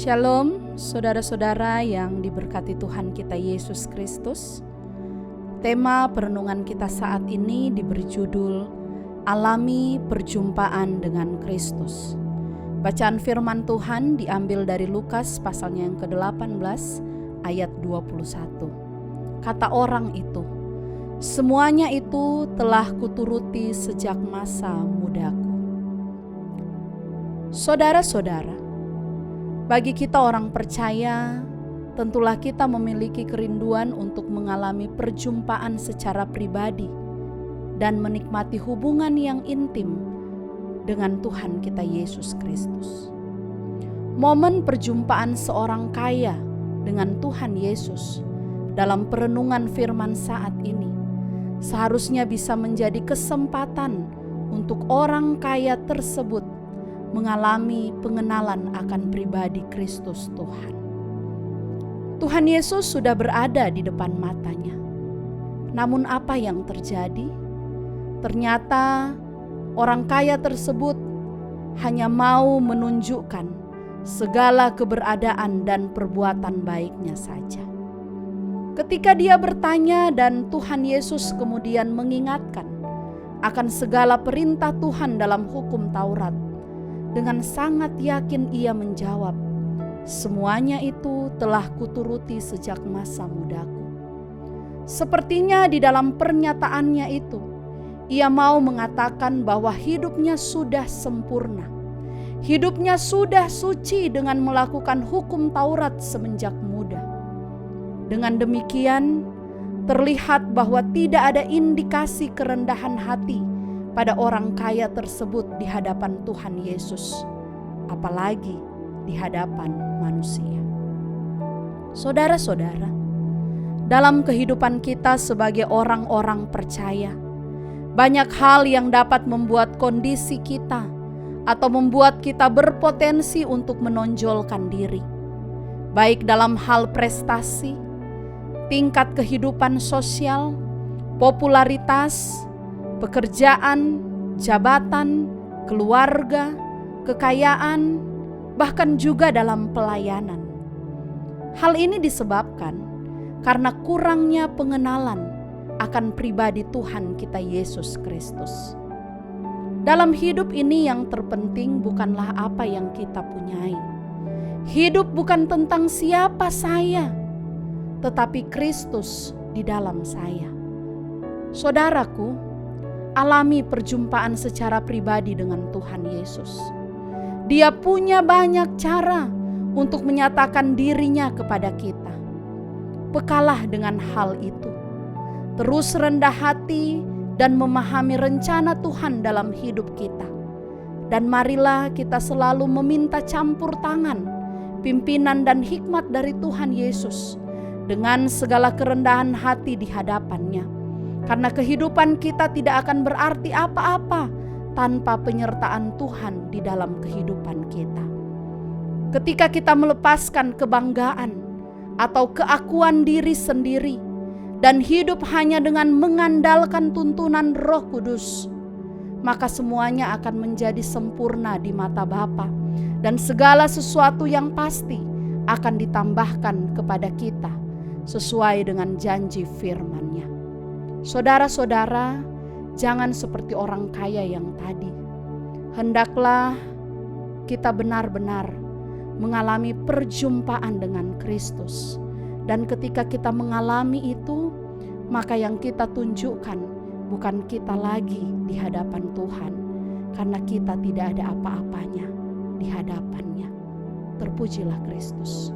Shalom, saudara-saudara yang diberkati Tuhan kita Yesus Kristus. Tema perenungan kita saat ini diberi judul Alami Perjumpaan dengan Kristus. Bacaan firman Tuhan diambil dari Lukas pasalnya yang ke-18 ayat 21. Kata orang itu, "Semuanya itu telah kuturuti sejak masa mudaku." Saudara-saudara, bagi kita orang percaya, tentulah kita memiliki kerinduan untuk mengalami perjumpaan secara pribadi dan menikmati hubungan yang intim dengan Tuhan kita Yesus Kristus. Momen perjumpaan seorang kaya dengan Tuhan Yesus dalam perenungan firman saat ini seharusnya bisa menjadi kesempatan untuk orang kaya tersebut mengalami pengenalan akan pribadi Kristus Tuhan. Tuhan Yesus sudah berada di depan matanya. Namun apa yang terjadi? Ternyata orang kaya tersebut hanya mau menunjukkan segala keberadaan dan perbuatan baiknya saja. Ketika dia bertanya dan Tuhan Yesus kemudian mengingatkan akan segala perintah Tuhan dalam hukum Taurat, dengan sangat yakin ia menjawab, "Semuanya itu telah kuturuti sejak masa mudaku." Sepertinya di dalam pernyataannya itu, ia mau mengatakan bahwa hidupnya sudah sempurna. Hidupnya sudah suci dengan melakukan hukum Taurat semenjak muda. Dengan demikian, terlihat bahwa tidak ada indikasi kerendahan hati pada orang kaya tersebut di hadapan Tuhan Yesus, apalagi di hadapan manusia. Saudara-saudara, dalam kehidupan kita sebagai orang-orang percaya, banyak hal yang dapat membuat kondisi kita atau membuat kita berpotensi untuk menonjolkan diri, baik dalam hal prestasi, tingkat kehidupan sosial, popularitas, pekerjaan, jabatan, keluarga, kekayaan, bahkan juga dalam pelayanan. Hal ini disebabkan karena kurangnya pengenalan akan pribadi Tuhan kita Yesus Kristus. Dalam hidup ini yang terpenting bukanlah apa yang kita punyai. Hidup bukan tentang siapa saya, tetapi Kristus di dalam saya. Saudaraku, alami perjumpaan secara pribadi dengan Tuhan Yesus. Dia punya banyak cara untuk menyatakan dirinya kepada kita. Bekalah dengan hal itu. Terus rendah hati dan memahami rencana Tuhan dalam hidup kita. Dan marilah kita selalu meminta campur tangan, pimpinan dan hikmat dari Tuhan Yesus dengan segala kerendahan hati di hadapannya. Karena kehidupan kita tidak akan berarti apa-apa tanpa penyertaan Tuhan di dalam kehidupan kita. Ketika kita melepaskan kebanggaan atau keakuan diri sendiri dan hidup hanya dengan mengandalkan tuntunan Roh Kudus, maka semuanya akan menjadi sempurna di mata Bapa dan segala sesuatu yang pasti akan ditambahkan kepada kita sesuai dengan janji firman-Nya. Saudara-saudara, jangan seperti orang kaya yang tadi. Hendaklah kita benar-benar mengalami perjumpaan dengan Kristus. Dan ketika kita mengalami itu, maka yang kita tunjukkan bukan kita lagi di hadapan Tuhan, karena kita tidak ada apa-apanya di hadapannya. Terpujilah Kristus.